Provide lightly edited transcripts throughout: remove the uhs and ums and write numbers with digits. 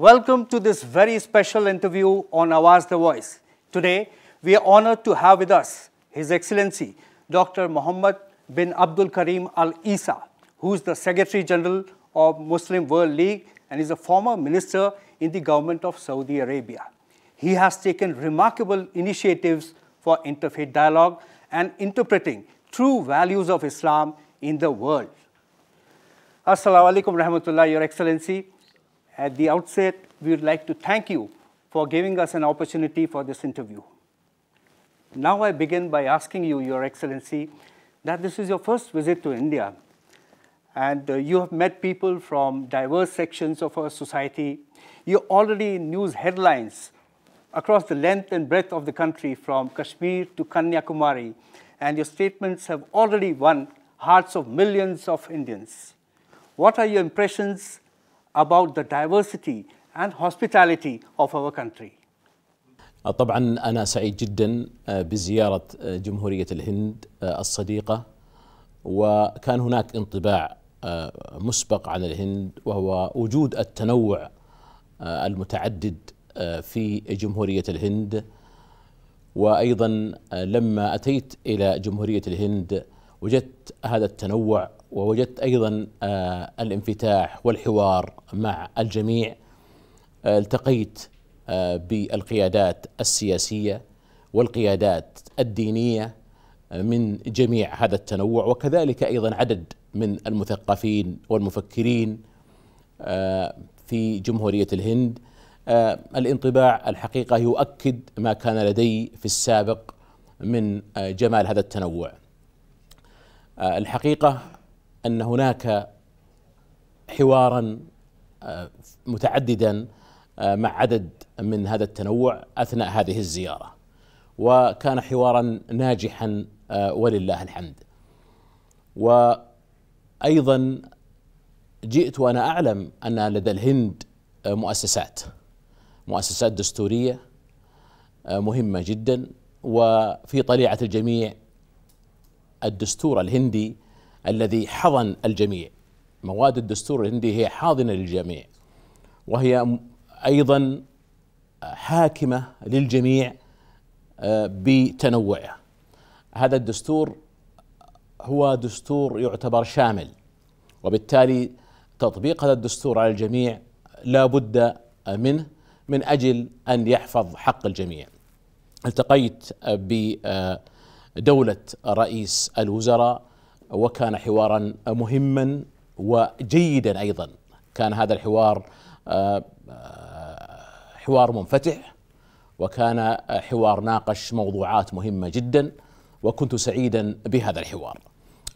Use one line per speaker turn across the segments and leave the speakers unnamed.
Welcome to this very special interview on Awaz the Voice. Today, we are honored to have with us His Excellency Dr. Mohammed bin Abdul Karim Al Isa, who is the Secretary General of Muslim World League and is a former minister in the government of Saudi Arabia. He has taken remarkable initiatives for interfaith dialogue and interpreting true values of Islam in the world. Assalamu alaikum rahmatullah, Your Excellency. At the outset, we would like to thank you for giving us an opportunity for this interview. Now I begin by asking you, Your Excellency, that this is your first visit to India, and you have met people from diverse sections of our society. You're already in news headlines across the length and breadth of the country, from Kashmir to Kanyakumari, and your statements have already won hearts of millions of Indians. What are your impressions about the diversity and hospitality of our country?
طبعا أنا سعيد جدا بزيارة جمهورية الهند الصديقة، وكان هناك انطباع مسبق عن الهند وهو وجود التنوع المتعدد في جمهورية الهند. وأيضا لما أتيت إلى جمهورية الهند وجدت هذا التنوع، ووجدت أيضا الانفتاح والحوار مع الجميع. التقيت بالقيادات السياسية والقيادات الدينية من جميع هذا التنوع، وكذلك أيضا عدد من المثقفين والمفكرين في جمهورية الهند. الانطباع الحقيقة يؤكد ما كان لدي في السابق من جمال هذا التنوع. الحقيقة أن هناك حوارا متعددا مع عدد من هذا التنوع أثناء هذه الزيارة، وكان حوارا ناجحا ولله الحمد. وأيضا جئت وأنا أعلم أن لدى الهند مؤسسات دستورية مهمة جدا، وفي طليعة الجميع الدستور الهندي الذي حضن الجميع. مواد الدستور الهندي هي حاضنة للجميع، وهي أيضا حاكمة للجميع بتنوعه. هذا الدستور هو دستور يعتبر شامل، وبالتالي تطبيق هذا الدستور على الجميع لا بد منه من أجل أن يحفظ حق الجميع. التقيت بدولة رئيس الوزراء، وكان حوارا مهما وجيدا. أيضا كان هذا الحوار حوار منفتح، وكان حوار ناقش موضوعات مهمة جدا، وكنت سعيدا بهذا الحوار.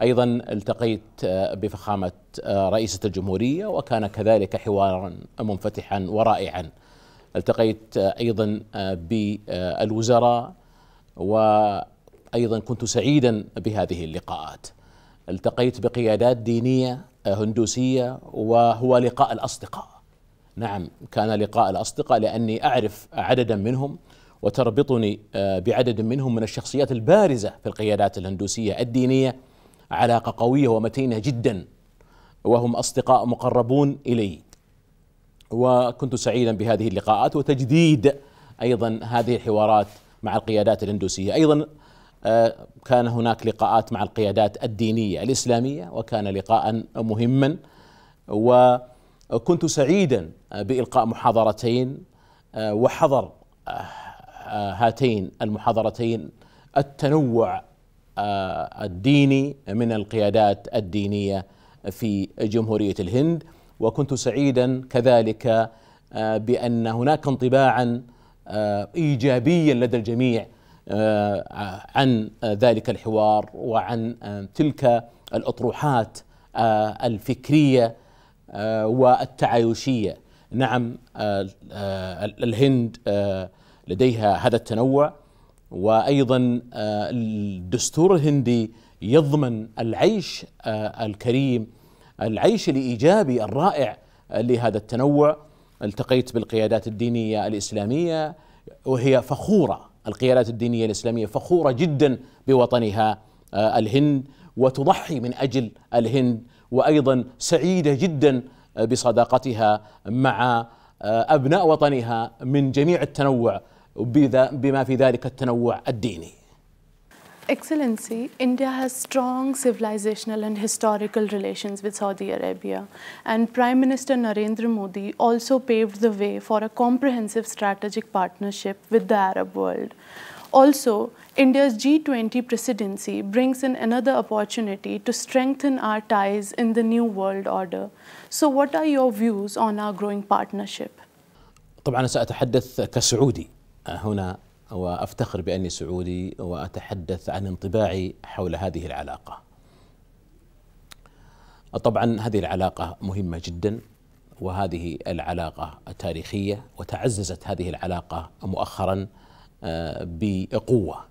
أيضا التقيت بفخامة رئيسة الجمهورية، وكان كذلك حوارا منفتحا ورائعا. التقيت أيضا بالوزراء، وأيضا كنت سعيدا بهذه اللقاءات. التقيت بقيادات دينية هندوسية، وهو لقاء الأصدقاء. نعم، كان لقاء الأصدقاء لأني أعرف عددا منهم، وتربطني بعدد منهم من الشخصيات البارزة في القيادات الهندوسية الدينية علاقة قوية ومتينة جدا، وهم أصدقاء مقربون إلي. وكنت سعيدا بهذه اللقاءات وتجديد أيضا هذه الحوارات مع القيادات الهندوسية. أيضا كان هناك لقاءات مع القيادات الدينية الإسلامية، وكان لقاء مهما. وكنت سعيدا بإلقاء محاضرتين، وحضر هاتين المحاضرتين التنوع الديني من القيادات الدينية في جمهورية الهند. وكنت سعيدا كذلك بأن هناك انطباعا إيجابيا لدى الجميع عن ذلك الحوار وعن تلك الأطروحات الفكرية والتعايشية. نعم، الهند لديها هذا التنوع، وأيضا الدستور الهندي يضمن العيش الكريم، العيش الإيجابي الرائع لهذا التنوع. التقيت بالقيادات الدينية الإسلامية، وهي فخورة، القيادات الدينية الإسلامية فخورة جدا بوطنها الهند، وتضحي من أجل الهند، وأيضا سعيدة جدا بصداقتها مع أبناء وطنها من جميع التنوع بما في ذلك التنوع الديني.
Excellency, India has strong civilizational and historical relations with Saudi Arabia, and Prime Minister Narendra Modi also paved the way for a comprehensive strategic partnership with the Arab world. Also, India's G20 presidency brings in another opportunity to strengthen our ties in the new world order. So what are your views on our growing partnership?
طبعا سأتحدث كسعودي هنا، وأفتخر بأني سعودي، وأتحدث عن انطباعي حول هذه العلاقة. طبعا هذه العلاقة مهمة جدا، وهذه العلاقة تاريخية، وتعززت هذه العلاقة مؤخرا بقوة،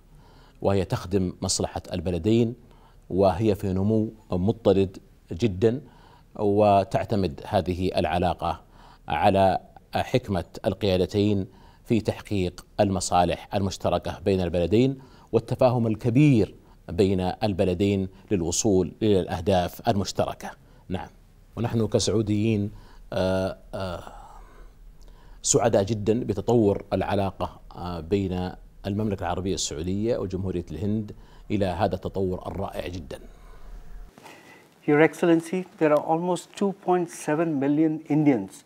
وهي تخدم مصلحة البلدين، وهي في نمو مضطرد جدا، وتعتمد هذه العلاقة على حكمة القيادتين في تحقيق المصالح المشتركة بين البلدين والتفاهم الكبير بين البلدين للوصول إلى الأهداف المشتركة. نعم، ونحن كسعوديين سعداء جدا بتطور العلاقة بين المملكة العربية السعودية وجمهورية الهند إلى هذا التطور الرائع جدا.
Your Excellency, there are almost 2.7 million Indians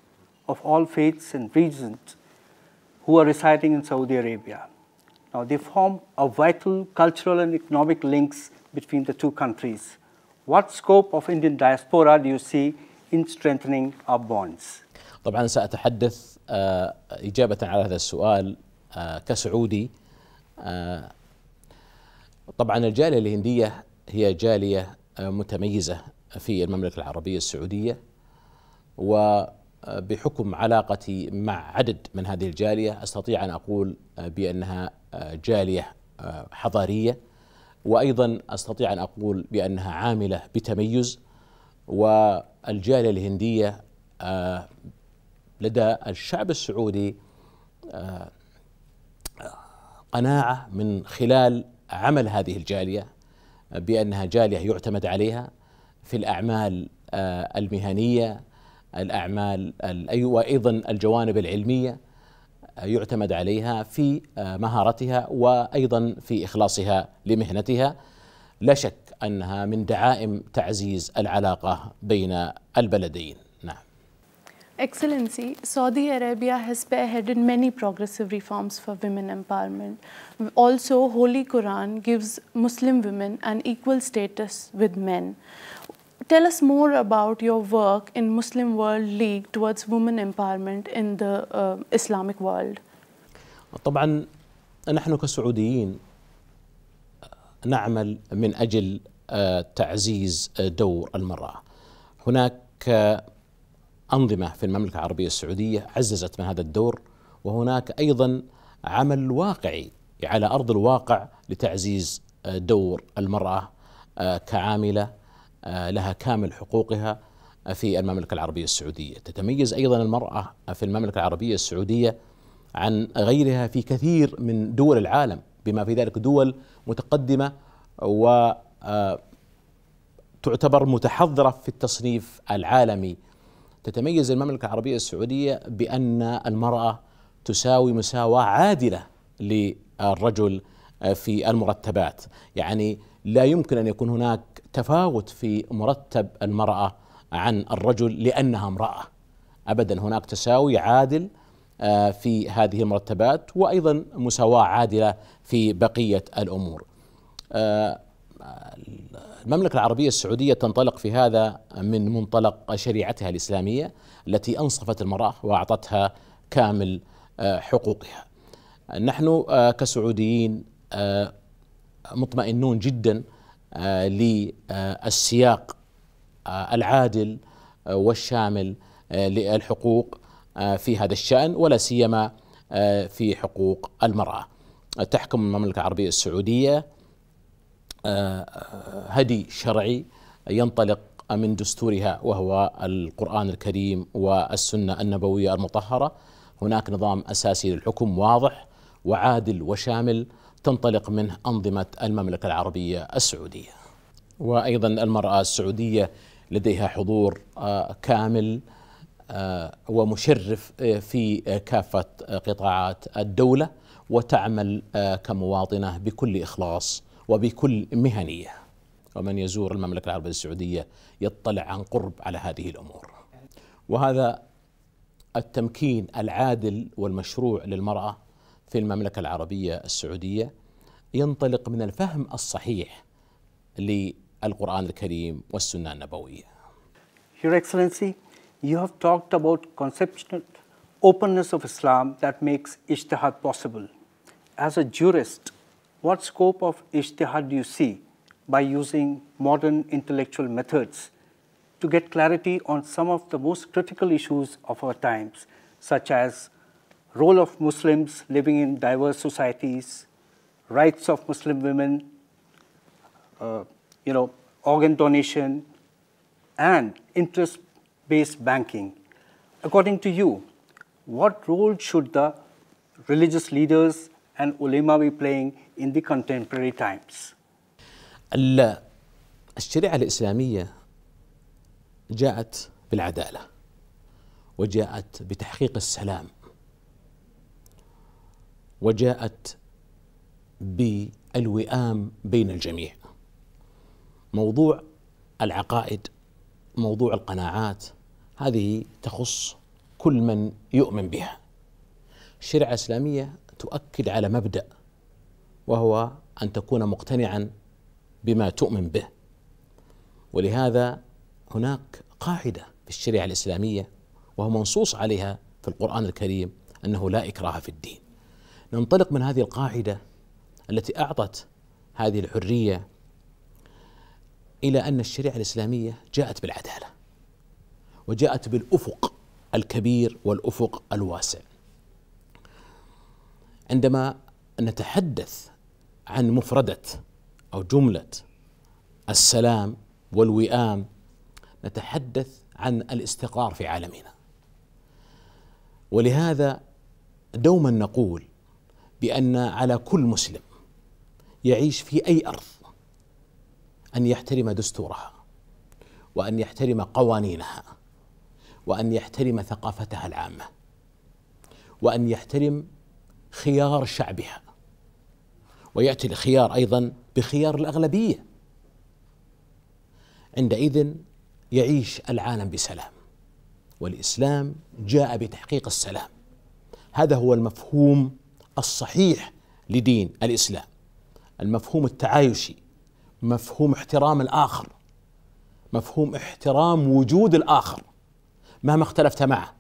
of all faiths and regions who are residing in Saudi Arabia. Now, they form a vital cultural and economic links between the two countries. What scope of Indian diaspora do you see in strengthening our bonds?
طبعا سأتحدث إجابة على هذا السؤال كسعودي. طبعا الجالية الهندية هي جالية متميزة في المملكة العربية السعودية، وبحكم علاقتي مع عدد من هذه الجالية أستطيع أن أقول بأنها جالية حضارية، وأيضا أستطيع أن أقول بأنها عاملة بتميز. والجالية الهندية لدى الشعب السعودي قناعة من خلال عمل هذه الجالية بأنها جالية يعتمد عليها في الأعمال المهنية، الأعمال وأيضا الجوانب العلمية يعتمد عليها في مهارتها وأيضا في إخلاصها لمهنتها. لا شك أنها من دعائم تعزيز العلاقة بين البلدين. نعم.
Excellency, Saudi Arabia has spearheaded many progressive reforms for women empowerment. Also, Holy Quran gives Muslim women an equal status with men. Tell us more about your work in Muslim World League towards women empowerment in the Islamic world.
طبعا نحن كسعوديين نعمل من أجل تعزيز دور المرأة. هناك أنظمة في المملكة العربية السعودية عززت من هذا الدور، وهناك أيضا عمل واقعي على أرض الواقع لتعزيز دور المرأة كعاملة لها كامل حقوقها في المملكة العربية السعودية. تتميز أيضا المرأة في المملكة العربية السعودية عن غيرها في كثير من دول العالم، بما في ذلك دول متقدمة وتعتبر متحضرة في التصنيف العالمي. تتميز المملكة العربية السعودية بأن المرأة تساوي مساواة عادلة للرجل في المرتبات، يعني لا يمكن أن يكون هناك تفاوت في مرتب المرأة عن الرجل لأنها امرأة، أبدا. هناك تساوي عادل في هذه المرتبات، وأيضا مساواة عادلة في بقية الأمور. المملكة العربية السعودية تنطلق في هذا من منطلق شريعتها الإسلامية التي أنصفت المرأة وأعطتها كامل حقوقها. نحن كسعوديين مطمئنون جدا للسياق العادل والشامل للحقوق في هذا الشأن، ولا سيما في حقوق المرأة. تحكم المملكة العربية السعودية هدي شرعي ينطلق من دستورها وهو القرآن الكريم والسنة النبوية المطهرة. هناك نظام أساسي للحكم واضح وعادل وشامل تنطلق منه أنظمة المملكة العربية السعودية. وأيضا المرأة السعودية لديها حضور كامل ومشرف في كافة قطاعات الدولة، وتعمل كمواطنة بكل إخلاص وبكل مهنية. ومن يزور المملكة العربية السعودية يطلع عن قرب على هذه الأمور. وهذا التمكين العادل والمشروع للمرأة في المملكة العربية السعودية ينطلق من الفهم الصحيح للقرآن الكريم والسنة النبوية.
Your Excellency, you have talked about conceptual openness of Islam that makes ijtihad possible. As a jurist, what scope of ijtihad do you see by using modern intellectual methods to get clarity on some of the most critical issues of our times, such as role of Muslims living in diverse societies, rights of Muslim women, organ donation, and interest-based banking? According to you, what role should the religious leaders and ulama be playing in the contemporary times?
الشريعة الإسلامية جاءت بالعدالة، وجاءت بتحقيق السلام، وجاءت بالوئام بين الجميع. موضوع العقائد، موضوع القناعات، هذه تخص كل من يؤمن بها. الشريعة الإسلامية تؤكد على مبدأ، وهو أن تكون مقتنعا بما تؤمن به. ولهذا هناك قاعدة في الشريعة الإسلامية وهو منصوص عليها في القرآن الكريم أنه لا إكراه في الدين. ننطلق من هذه القاعدة التي أعطت هذه الحرية إلى أن الشريعة الإسلامية جاءت بالعدالة، وجاءت بالأفق الكبير والأفق الواسع. عندما نتحدث عن مفردة أو جملة السلام والوئام، نتحدث عن الاستقرار في عالمنا. ولهذا دوما نقول بأن على كل مسلم يعيش في أي أرض أن يحترم دستورها، وأن يحترم قوانينها، وأن يحترم ثقافتها العامة، وأن يحترم خيار شعبها، ويأتي الخيار أيضا بخيار الأغلبية. عندئذ يعيش العالم بسلام، والإسلام جاء بتحقيق السلام. هذا هو المفهوم الصحيح لدين الإسلام، المفهوم التعايشي، مفهوم احترام الآخر، مفهوم احترام وجود الآخر مهما اختلفت معه،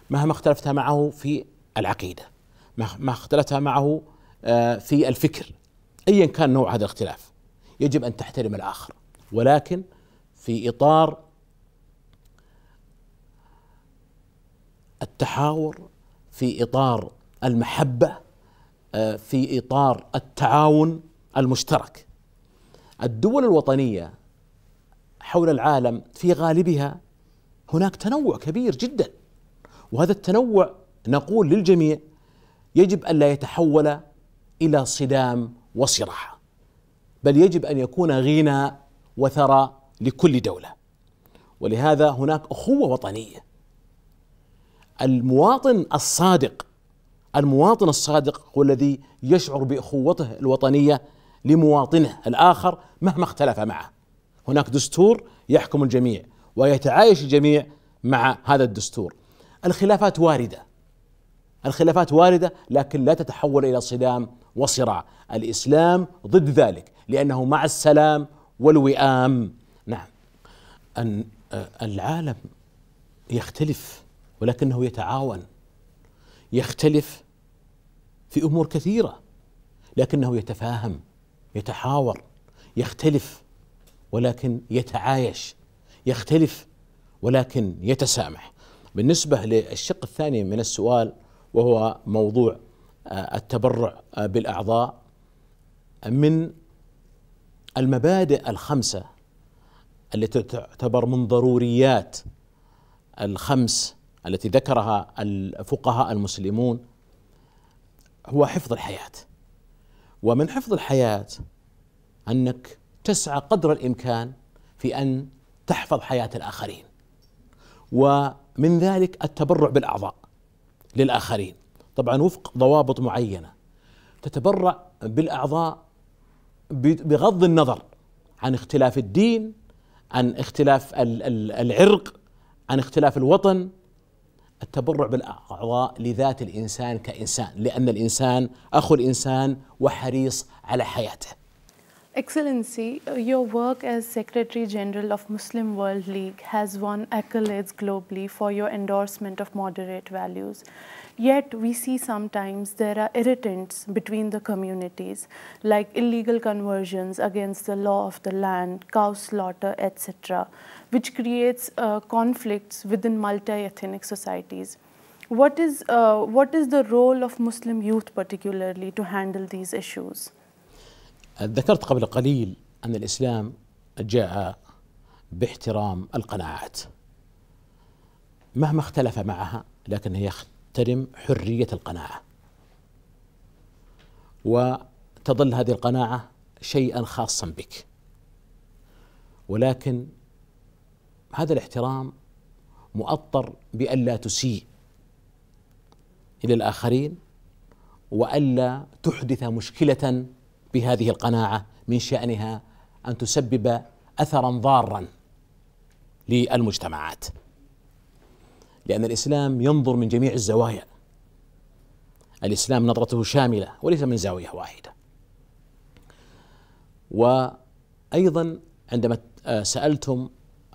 مهما اختلفت معه في العقيدة، مهما اختلفت معه في الفكر، أيا كان نوع هذا الاختلاف، يجب أن تحترم الآخر، ولكن في إطار التحاور، في إطار المحبة، في إطار التعاون المشترك. الدول الوطنية حول العالم في غالبها هناك تنوع كبير جدا، وهذا التنوع نقول للجميع يجب أن لا يتحول إلى صدام وصراع، بل يجب أن يكون غنى وثراء لكل دولة. ولهذا هناك أخوة وطنية. المواطن الصادق هو الذي يشعر بأخوته الوطنية لمواطنه الآخر مهما اختلف معه. هناك دستور يحكم الجميع ويتعايش الجميع مع هذا الدستور. الخلافات واردة، لكن لا تتحول إلى صدام وصراع. الإسلام ضد ذلك، لأنه مع السلام والوئام. نعم، أن العالم يختلف ولكنه يتعاون، يختلف في أمور كثيرة لكنه يتفاهم، يتحاور، يختلف ولكن يتعايش، يختلف ولكن يتسامح. بالنسبة للشق الثاني من السؤال وهو موضوع التبرع بالأعضاء، من المبادئ الخمسة التي تعتبر من ضروريات الخمس التي ذكرها الفقهاء المسلمون هو حفظ الحياة. ومن حفظ الحياة أنك تسعى قدر الإمكان في أن تحفظ حياة الآخرين. ومن من ذلك التبرع بالأعضاء للآخرين، طبعا وفق ضوابط معينة. تتبرع بالأعضاء بغض النظر عن اختلاف الدين، عن اختلاف العرق، عن اختلاف الوطن. التبرع بالأعضاء لذات الإنسان كإنسان، لأن الإنسان أخو الإنسان وحريص على حياته.
Excellency, your work as Secretary General of Muslim World League has won accolades globally for your endorsement of moderate values. Yet we see sometimes there are irritants between the communities, like illegal conversions against the law of the land, cow slaughter, etc., which creates conflicts within multi-ethnic societies. What is the role of Muslim youth particularly to handle these issues?
ذكرت قبل قليل أن الإسلام جاء باحترام القناعات مهما اختلف معها، لكنه يحترم حرية القناعة، وتظل هذه القناعة شيئا خاصا بك. ولكن هذا الاحترام مؤطر بألا تسيء إلى الآخرين، وألا تحدث مشكلة بهذه القناعة من شأنها أن تسبب أثرا ضارا للمجتمعات، لأن الإسلام ينظر من جميع الزوايا. الإسلام نظرته شاملة وليس من زاوية واحدة. وأيضا عندما سألتم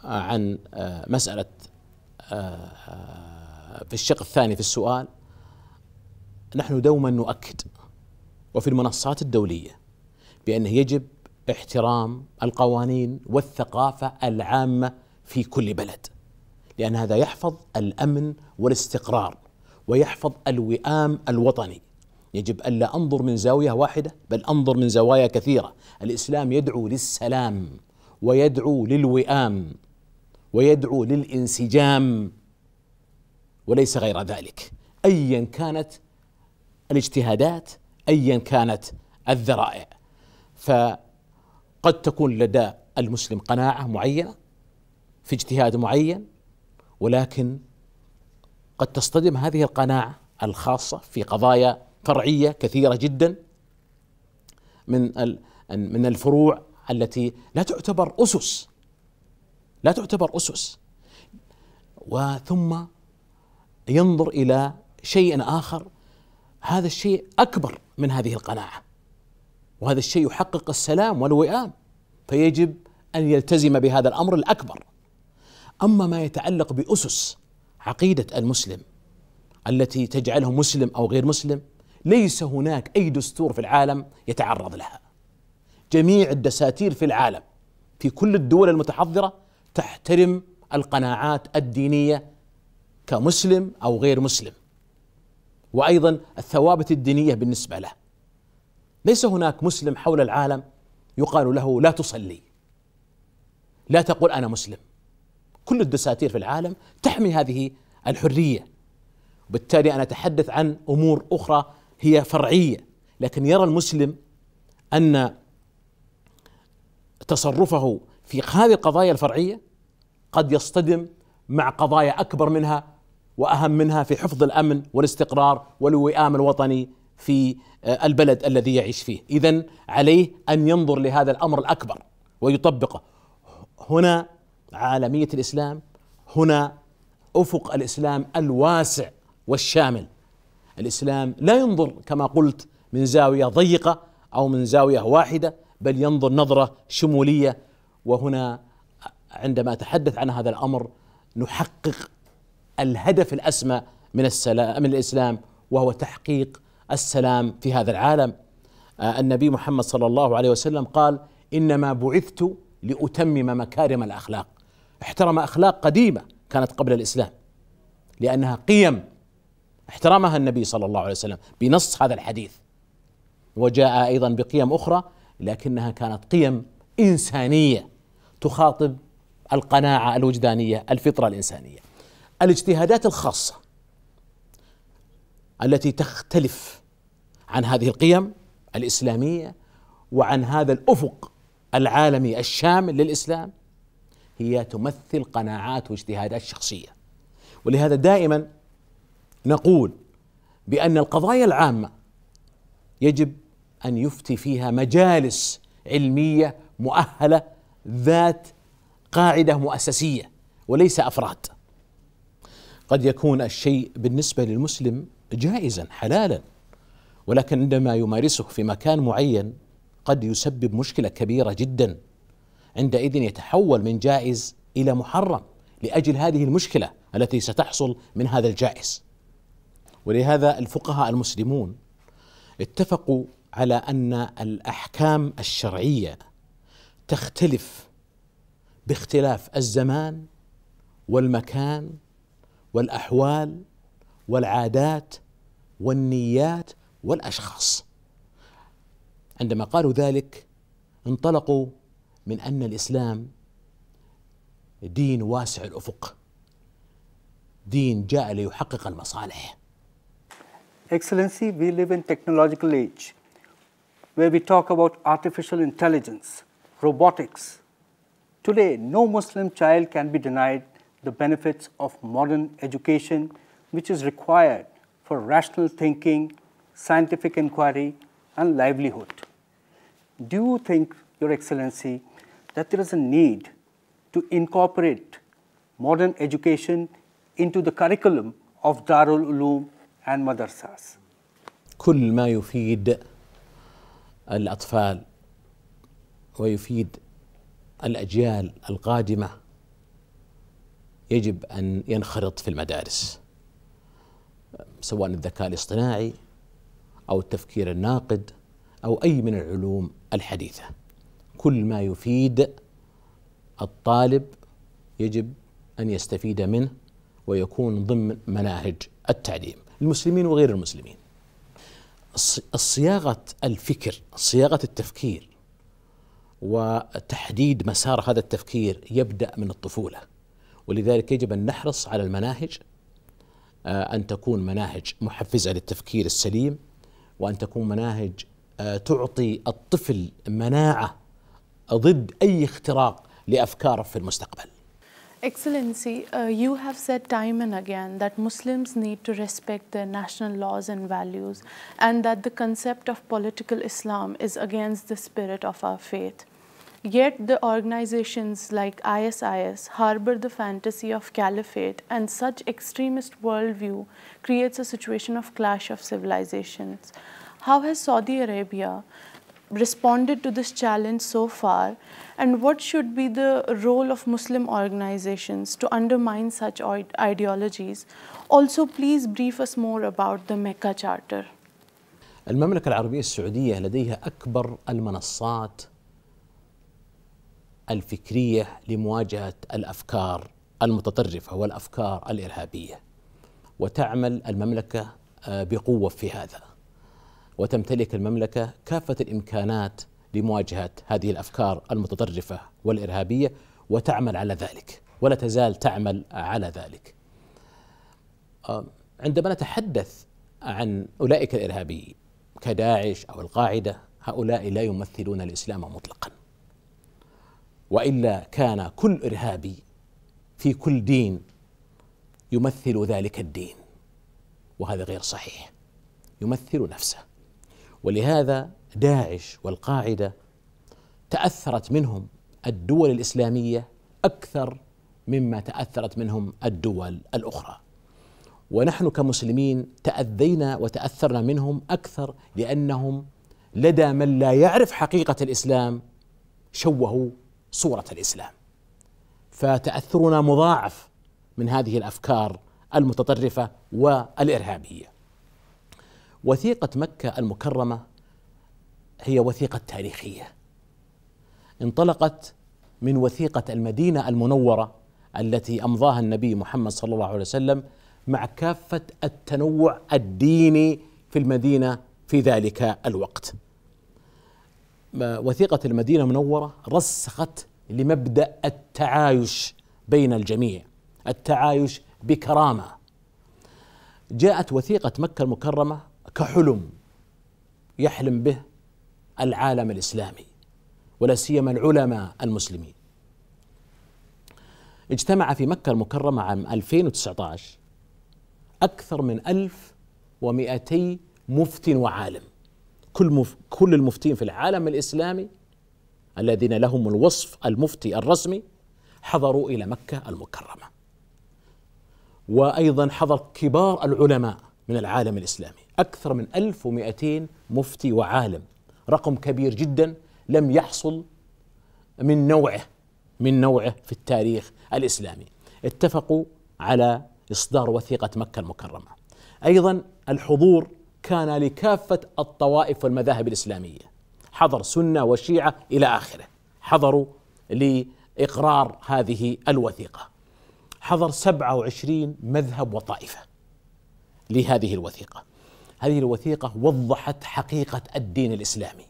عن مسألة في الشق الثاني في السؤال، نحن دوما نؤكد وفي المنصات الدولية بأنه يجب احترام القوانين والثقافة العامة في كل بلد، لأن هذا يحفظ الأمن والاستقرار ويحفظ الوئام الوطني. يجب ألا أنظر من زاوية واحدة، بل أنظر من زوايا كثيرة. الإسلام يدعو للسلام ويدعو للوئام ويدعو للانسجام وليس غير ذلك، أيا كانت الاجتهادات، أيا كانت الذرائع. فقد تكون لدى المسلم قناعة معينة في اجتهاد معين، ولكن قد تصطدم هذه القناعة الخاصة في قضايا فرعية كثيرة جدا من الفروع التي لا تعتبر أسس، وثم ينظر إلى شيء آخر، هذا الشيء أكبر من هذه القناعة، وهذا الشيء يحقق السلام والوئام، فيجب أن يلتزم بهذا الأمر الأكبر. أما ما يتعلق بأسس عقيدة المسلم التي تجعله مسلم أو غير مسلم، ليس هناك أي دستور في العالم يتعرض لها. جميع الدساتير في العالم في كل الدول المتحضرة تحترم القناعات الدينية كمسلم أو غير مسلم، وأيضا الثوابت الدينية بالنسبة له. ليس هناك مسلم حول العالم يقال له لا تصلي، لا تقول أنا مسلم. كل الدساتير في العالم تحمي هذه الحرية، وبالتالي أنا أتحدث عن أمور أخرى هي فرعية. لكن يرى المسلم أن تصرفه في هذه القضايا الفرعية قد يصطدم مع قضايا أكبر منها وأهم منها في حفظ الأمن والاستقرار والوئام الوطني في البلد الذي يعيش فيه. إذن عليه أن ينظر لهذا الأمر الأكبر ويطبقه. هنا عالمية الإسلام، هنا أفق الإسلام الواسع والشامل. الإسلام لا ينظر كما قلت من زاوية ضيقة أو من زاوية واحدة، بل ينظر نظرة شمولية. وهنا عندما أتحدث عن هذا الأمر نحقق الهدف الأسمى من الإسلام، وهو تحقيق السلام في هذا العالم. النبي محمد صلى الله عليه وسلم قال: إنما بعثت لأتمم مكارم الأخلاق. احترم أخلاق قديمة كانت قبل الإسلام، لأنها قيم احترمها النبي صلى الله عليه وسلم بنص هذا الحديث، وجاء أيضا بقيم أخرى لكنها كانت قيم إنسانية تخاطب القناعة الوجدانية، الفطرة الإنسانية. الاجتهادات الخاصة التي تختلف عن هذه القيم الإسلامية وعن هذا الأفق العالمي الشامل للإسلام هي تمثل قناعات واجتهادات شخصية، ولهذا دائما نقول بأن القضايا العامة يجب أن يفتي فيها مجالس علمية مؤهلة ذات قاعدة مؤسسية وليس أفراد. قد يكون الشيء بالنسبة للمسلم جائزا حلالا، ولكن عندما يمارسه في مكان معين قد يسبب مشكلة كبيرة جدا، عندئذ يتحول من جائز إلى محرم لأجل هذه المشكلة التي ستحصل من هذا الجائز. ولهذا الفقهاء المسلمون اتفقوا على أن الأحكام الشرعية تختلف باختلاف الزمان والمكان والأحوال والعادات والنيات والأشخاص. عندما قالوا ذلك انطلقوا من أن الإسلام دين واسع الأفق، دين جاء ليحقق المصالح.
Excellency, we live in technological age where we talk about artificial intelligence, robotics. Today, no Muslim child can be denied the benefits of modern education, which is required for rational thinking, scientific inquiry, and livelihood. Do you think, Your Excellency, that there is a need to incorporate modern education into the curriculum of Darul Uloom and madrasas?
كل ما يفيد الأطفال ويفيد الأجيال القادمة يجب أن ينخرط في المدارس، سواء الذكاء الاصطناعي أو التفكير الناقد أو أي من العلوم الحديثة. كل ما يفيد الطالب يجب أن يستفيد منه ويكون ضمن مناهج التعليم المسلمين وغير المسلمين. صياغة الفكر، صياغة التفكير وتحديد مسار هذا التفكير يبدأ من الطفولة، ولذلك يجب أن نحرص على المناهج أن تكون مناهج محفزة للتفكير السليم، وأن تكون مناهج تعطي الطفل مناعة ضد أي اختراق لأفكاره في المستقبل.
Excellency, you have said time and again that Muslims need to respect their national laws and values, and that the concept of political Islam is against the spirit of our faith. Yet the organizations like ISIS harbor the fantasy of caliphate, and such extremist worldview creates a situation of clash of civilizations. How has Saudi Arabia responded to this challenge so far, and what should be the role of Muslim organizations to undermine such ideologies? Also, please brief us more about the Mecca Charter.
المملكة العربية السعودية لديها أكبر المنصات الفكرية لمواجهة الأفكار المتطرفة والأفكار الإرهابية، وتعمل المملكة بقوة في هذا، وتمتلك المملكة كافة الإمكانات لمواجهة هذه الأفكار المتطرفة والإرهابية، وتعمل على ذلك ولا تزال تعمل على ذلك. عندما نتحدث عن أولئك الإرهابيين كداعش أو القاعدة، هؤلاء لا يمثلون الإسلام مطلقا، وإلا كان كل إرهابي في كل دين يمثل ذلك الدين، وهذا غير صحيح، يمثل نفسه. ولهذا داعش والقاعدة تأثرت منهم الدول الإسلامية أكثر مما تأثرت منهم الدول الأخرى، ونحن كمسلمين تأذينا وتأثرنا منهم أكثر، لأنهم لدى من لا يعرف حقيقة الإسلام شوهوا صورة الإسلام، فتأثرنا مضاعف من هذه الأفكار المتطرفة والإرهابية. وثيقة مكة المكرمة هي وثيقة تاريخية، انطلقت من وثيقة المدينة المنورة التي أمضاها النبي محمد صلى الله عليه وسلم مع كافة التنوع الديني في المدينة في ذلك الوقت. وثيقة المدينة المنورة رسخت لمبدأ التعايش بين الجميع، التعايش بكرامة. جاءت وثيقة مكة المكرمة كحلم يحلم به العالم الإسلامي ولا سيما العلماء المسلمين. اجتمع في مكة المكرمة عام 2019 أكثر من 1200 مفتي وعالم. كل المفتين في العالم الإسلامي الذين لهم الوصف المفتي الرسمي حضروا إلى مكة المكرمة، وأيضا حضر كبار العلماء من العالم الإسلامي، أكثر من 1200 مفتي وعالم، رقم كبير جدا لم يحصل من نوعه في التاريخ الإسلامي. اتفقوا على إصدار وثيقة مكة المكرمة. أيضا الحضور كان لكافة الطوائف والمذاهب الإسلامية، حضر سنة وشيعة إلى آخره، حضروا لإقرار هذه الوثيقة. حضر 27 مذهب وطائفة لهذه الوثيقة. هذه الوثيقة وضحت حقيقة الدين الإسلامي،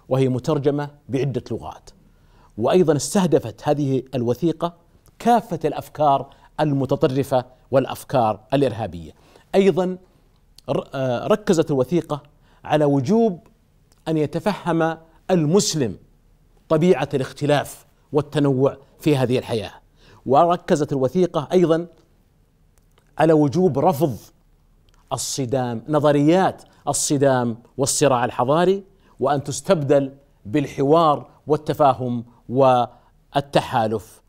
وهي مترجمة بعدة لغات، وأيضا استهدفت هذه الوثيقة كافة الأفكار المتطرفة والأفكار الإرهابية. أيضا ركزت الوثيقة على وجوب أن يتفهم المسلم طبيعة الاختلاف والتنوع في هذه الحياة، وركزت الوثيقة أيضا على وجوب رفض الصدام، نظريات الصدام والصراع الحضاري، وأن تستبدل بالحوار والتفاهم والتحالف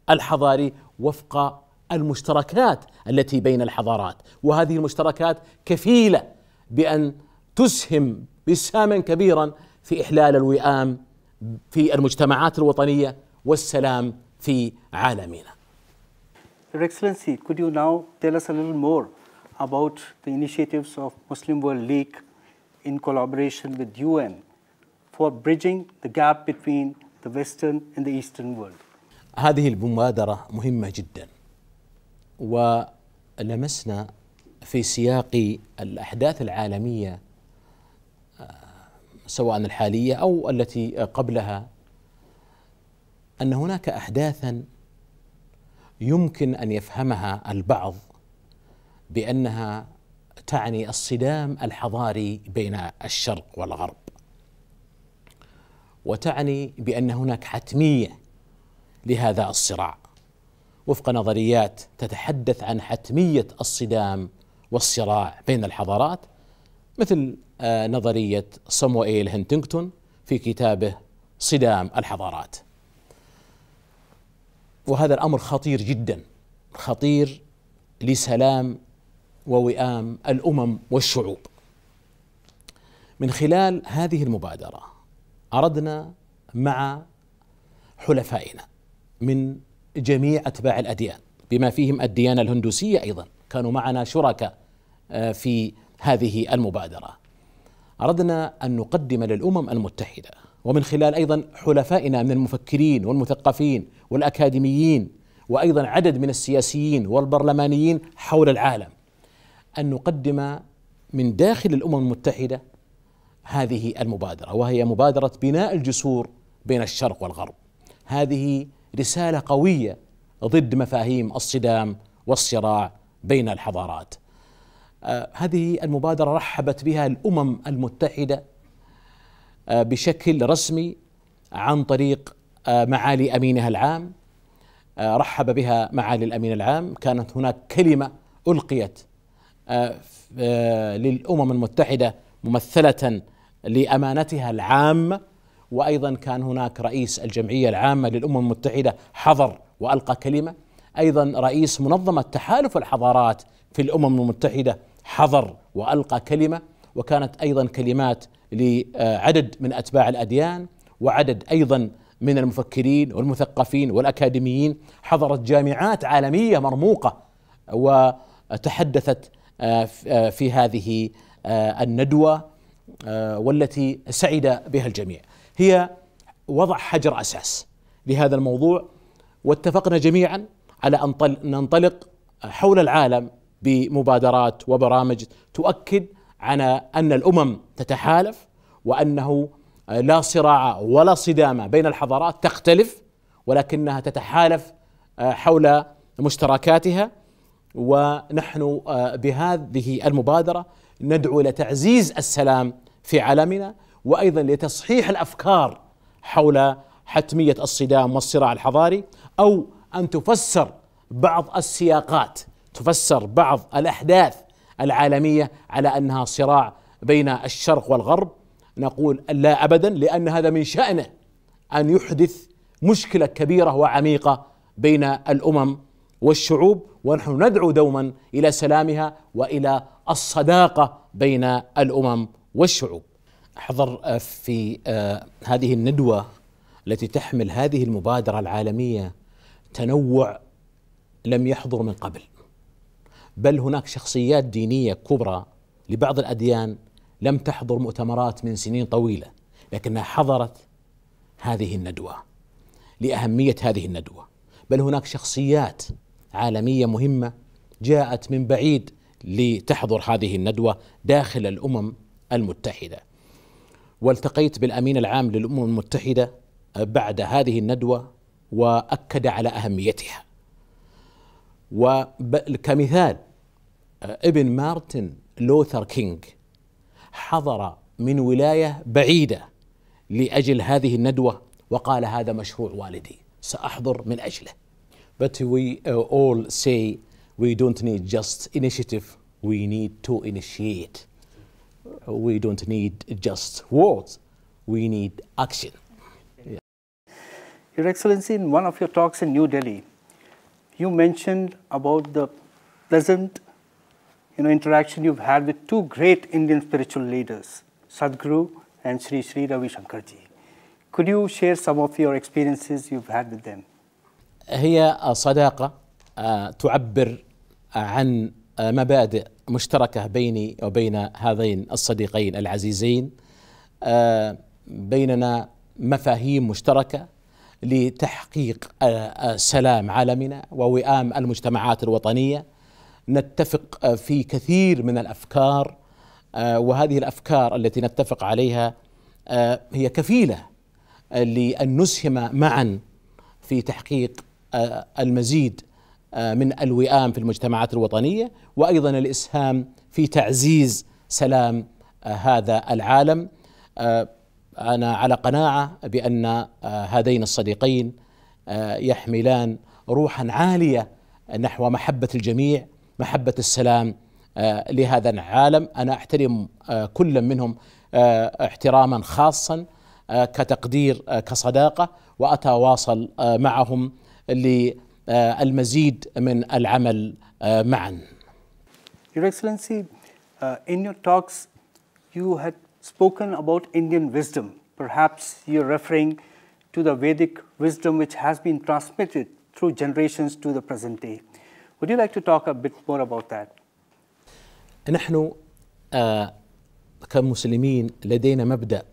الحضاري وفق المشتركات التي بين الحضارات. وهذه المشتركات كفيلة بأن تسهم بإسهاما كبيرا في إحلال الوئام في المجتمعات الوطنية والسلام في عالمنا.
Your Excellency, could you now tell us a little more about the initiatives of Muslim World League in collaboration with UN for bridging the gap between the Western and the Eastern world?
هذه المبادرة مهمة جدا، ولمسنا في سياق الأحداث العالمية سواء الحالية أو التي قبلها أن هناك أحداثا يمكن أن يفهمها البعض بأنها تعني الصدام الحضاري بين الشرق والغرب، وتعني بأن هناك حتمية لهذا الصراع وفق نظريات تتحدث عن حتمية الصدام والصراع بين الحضارات، مثل نظرية صموئيل هنتنغتون في كتابه صدام الحضارات. وهذا الأمر خطير جدا، خطير لسلام ووئام الأمم والشعوب. من خلال هذه المبادرة أردنا مع حلفائنا من جميع أتباع الأديان بما فيهم الديانة الهندوسية أيضا كانوا معنا شركاء في هذه المبادرة، أردنا أن نقدم للأمم المتحدة ومن خلال أيضا حلفائنا من المفكرين والمثقفين والأكاديميين وأيضا عدد من السياسيين والبرلمانيين حول العالم أن نقدم من داخل الأمم المتحدة هذه المبادرة، وهي مبادرة بناء الجسور بين الشرق والغرب. هذه رسالة قوية ضد مفاهيم الصدام والصراع بين الحضارات. هذه المبادرة رحبت بها الأمم المتحدة بشكل رسمي عن طريق معالي أمينها العام. رحب بها معالي الأمين العام، كانت هناك كلمة ألقيت للأمم المتحدة ممثلة لأمانتها العامة، وأيضا كان هناك رئيس الجمعية العامة للأمم المتحدة حضر وألقى كلمة، أيضا رئيس منظمة تحالف الحضارات في الأمم المتحدة حضر وألقى كلمة، وكانت أيضا كلمات لعدد من أتباع الأديان وعدد أيضا من المفكرين والمثقفين والأكاديميين. حضرت جامعات عالمية مرموقة وتحدثت في هذه الندوة والتي سعد بها الجميع. هي وضع حجر أساس لهذا الموضوع، واتفقنا جميعا على أن ننطلق حول العالم بمبادرات وبرامج تؤكد على أن الأمم تتحالف، وأنه لا صراع ولا صدام بين الحضارات تختلف، ولكنها تتحالف حول مشتركاتها. ونحن بهذه المبادرة ندعو إلى تعزيز السلام في عالمنا، وأيضا لتصحيح الأفكار حول حتمية الصدام والصراع الحضاري، أو أن تفسر بعض السياقات، تفسر بعض الأحداث العالمية على أنها صراع بين الشرق والغرب، نقول لا أبدا، لأن هذا من شأنه أن يحدث مشكلة كبيرة وعميقة بين الأمم والشعوب، ونحن ندعو دوما إلى سلامها وإلى الصداقة بين الأمم والشعوب. أحضر في هذه الندوة التي تحمل هذه المبادرة العالمية تنوع لم يحضر من قبل، بل هناك شخصيات دينية كبرى لبعض الأديان لم تحضر مؤتمرات من سنين طويلة، لكنها حضرت هذه الندوة لأهمية هذه الندوة. بل هناك شخصيات عالمية مهمة جاءت من بعيد لتحضر هذه الندوة داخل الأمم المتحدة. والتقيت بالأمين العام للأمم المتحدة بعد هذه الندوة وأكد على أهميتها. وكمثال ابن مارتن لوثر كينغ حضر من ولاية بعيدة لأجل هذه الندوة وقال هذا مشروع والدي، سأحضر من أجله. But we all say we don't need just initiative, we need to initiate. We don't need just words, we need action. Yeah.
Your Excellency, in one of your talks in New Delhi, you mentioned about the pleasant interaction you've had with two great Indian spiritual leaders, Sadhguru and Sri Sri Ravi Shankar Ji. Could you share some of your experiences you've had with them?
هي صداقة تعبر عن مبادئ مشتركة بيني وبين هذين الصديقين العزيزين، بيننا مفاهيم مشتركة لتحقيق سلام عالمنا ووئام المجتمعات الوطنية. نتفق في كثير من الأفكار، وهذه الأفكار التي نتفق عليها هي كفيلة لأن نسهم معا في تحقيق المزيد من الوئام في المجتمعات الوطنية، وأيضا الإسهام في تعزيز سلام هذا العالم. أنا على قناعة بأن هذين الصديقين يحملان روحا عالية نحو محبة الجميع، محبة السلام لهذا العالم. أنا أحترم كل منهم احتراما خاصا كتقدير كصداقة، وأتواصل معهم للمزيد من العمل معا.
Your Excellency, in your talks you had spoken about Indian wisdom. Perhaps you're referring to the Vedic wisdom which has been transmitted through generations to the present day. Would you like to talk a bit more about that?
نحن كمسلمين لدينا مبدأ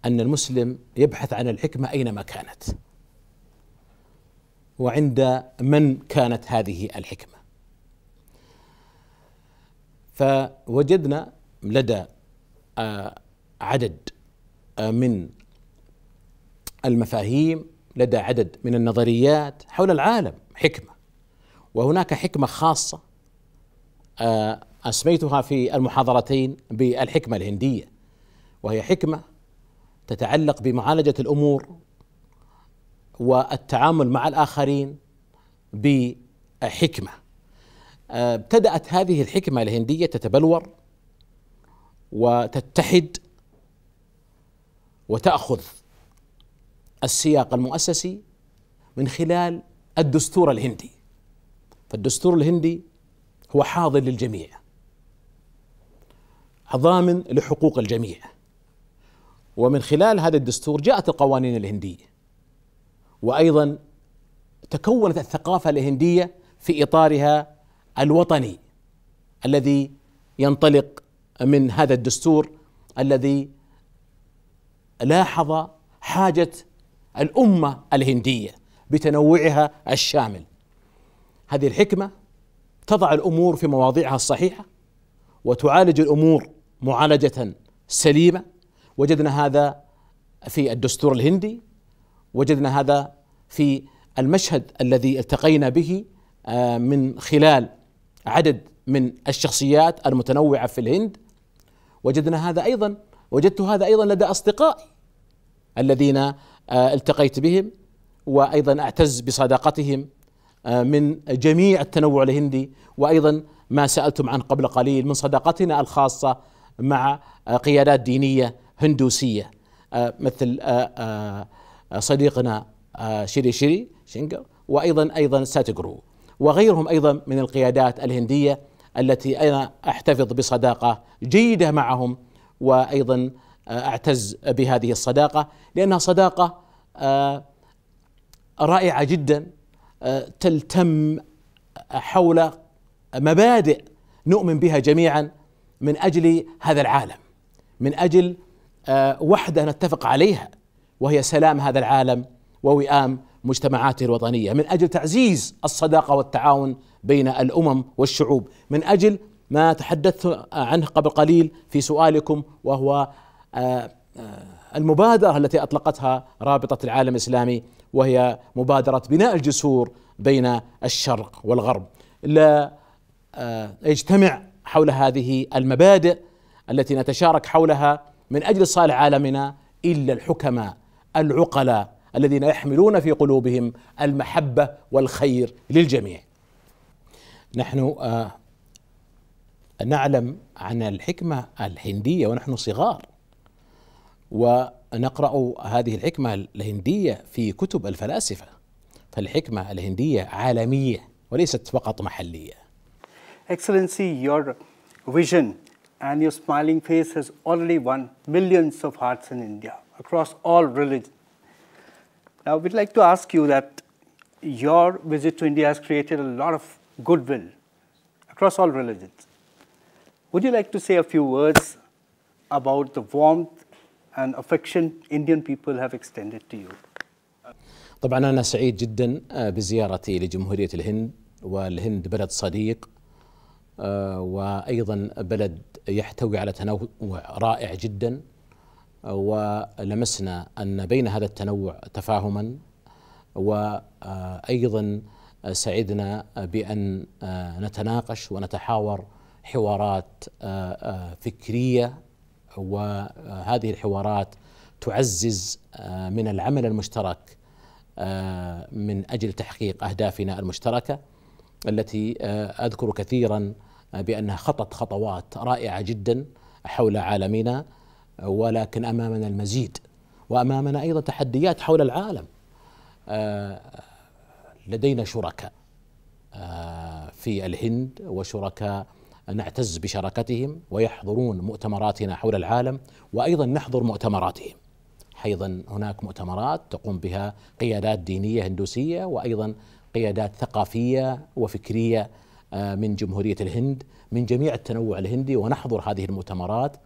أن المسلم يبحث عن الحكمة أينما كانت، وعند من كانت هذه الحكمة. فوجدنا لدى عدد من المفاهيم، لدى عدد من النظريات حول العالم حكمة، وهناك حكمة خاصة أسميتها في المحاضرتين بالحكمة الهندية، وهي حكمة تتعلق بمعالجة الأمور والتعامل مع الآخرين بحكمة. ابتدأت هذه الحكمة الهندية تتبلور وتتحد وتأخذ السياق المؤسسي من خلال الدستور الهندي. فالدستور الهندي هو حاضن للجميع، ضامن لحقوق الجميع، ومن خلال هذا الدستور جاءت القوانين الهندية، وأيضا تكونت الثقافة الهندية في إطارها الوطني الذي ينطلق من هذا الدستور الذي لاحظ حاجة الأمة الهندية بتنوعها الشامل. هذه الحكمة تضع الأمور في مواضعها الصحيحة وتعالج الأمور معالجة سليمة. وجدنا هذا في الدستور الهندي، وجدنا هذا في المشهد الذي التقينا به من خلال عدد من الشخصيات المتنوعة في الهند. وجدت هذا أيضا لدى أصدقائي الذين التقيت بهم، وأيضا أعتز بصداقتهم من جميع التنوع الهندي، وأيضا ما سألتم عنه قبل قليل من صداقتنا الخاصة مع قيادات دينية هندوسية مثل صديقنا شري شنكر، وأيضا ساتغرو، وغيرهم أيضا من القيادات الهندية التي أنا أحتفظ بصداقة جيدة معهم، وأيضا أعتز بهذه الصداقة لأنها صداقة رائعة جدا تلتم حول مبادئ نؤمن بها جميعا من أجل هذا العالم، من أجل وحدة نتفق عليها وهي سلام هذا العالم ووئام مجتمعاته الوطنية، من أجل تعزيز الصداقة والتعاون بين الأمم والشعوب، من أجل ما تحدثت عنه قبل قليل في سؤالكم، وهو المبادرة التي أطلقتها رابطة العالم الإسلامي، وهي مبادرة بناء الجسور بين الشرق والغرب. لا يجتمع حول هذه المبادئ التي نتشارك حولها من أجل صالح عالمنا إلا الحكماء العقلاء الذين يحملون في قلوبهم المحبة والخير للجميع. نحن نعلم عن الحكمة الهندية ونحن صغار، ونقرأ هذه الحكمة الهندية في كتب الفلاسفة، فالحكمة الهندية عالمية وليست فقط محلية.
Excellency, your vision and your smiling face has already won millions of hearts in India across all religions. Now, we'd like to ask you that your visit to India has created a lot of goodwill across all religions. Would you like to say a few words about the warmth and affection Indian people have extended to you?
طبعا أنا سعيد جدا بزيارتي لجمهورية الهند، والهند بلد صديق وأيضا بلد يحتوي على تنوع رائع جدا، ولمسنا أن بين هذا التنوع تفاهما، وأيضا سعدنا بأن نتناقش ونتحاور حوارات فكرية، وهذه الحوارات تعزز من العمل المشترك من أجل تحقيق أهدافنا المشتركة التي أذكر كثيرا بأنها خطت خطوات رائعة جدا حول عالمنا، ولكن أمامنا المزيد، وأمامنا أيضا تحديات حول العالم. لدينا شركاء في الهند وشركاء نعتز بشراكتهم ويحضرون مؤتمراتنا حول العالم، وأيضا نحضر مؤتمراتهم. أيضا هناك مؤتمرات تقوم بها قيادات دينية هندوسية، وأيضا قيادات ثقافية وفكرية من جمهورية الهند من جميع التنوع الهندي، ونحضر هذه المؤتمرات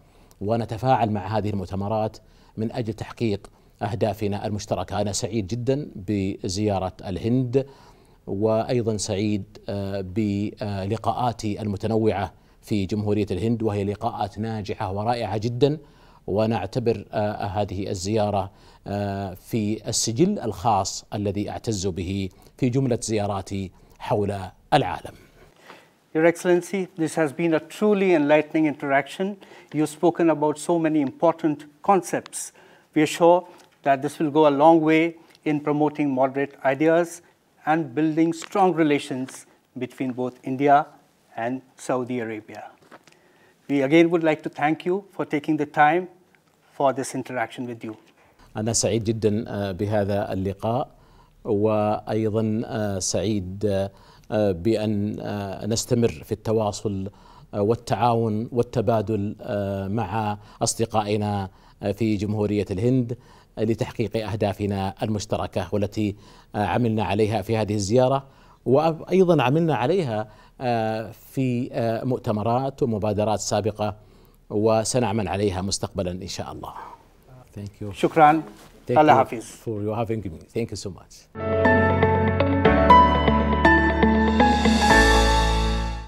ونتفاعل مع هذه المؤتمرات من أجل تحقيق أهدافنا المشتركة. أنا سعيد جدا بزيارة الهند، وأيضا سعيد بلقاءاتي المتنوعة في جمهورية الهند، وهي لقاءات ناجحة ورائعة جدا، ونعتبر هذه الزيارة في السجل الخاص الذي أعتز به في جملة زياراتي حول العالم.
Your Excellency, this has been a truly enlightening interaction. You've spoken about so many important concepts. We are sure that this will go a long way in promoting moderate ideas and building strong relations between both India and Saudi Arabia. We again would like to thank you for taking the time for this interaction with you.
أنا سعيد جدا بهذا اللقاء، وأيضا سعيد بأن نستمر في التواصل والتعاون والتبادل مع أصدقائنا في جمهورية الهند لتحقيق أهدافنا المشتركة والتي عملنا عليها في هذه الزيارة، وأيضا عملنا عليها في مؤتمرات ومبادرات سابقة، وسنعمل عليها مستقبلا إن شاء الله. Thank you.
شكرا. الله حافظ.
For you having me. Thank you so much.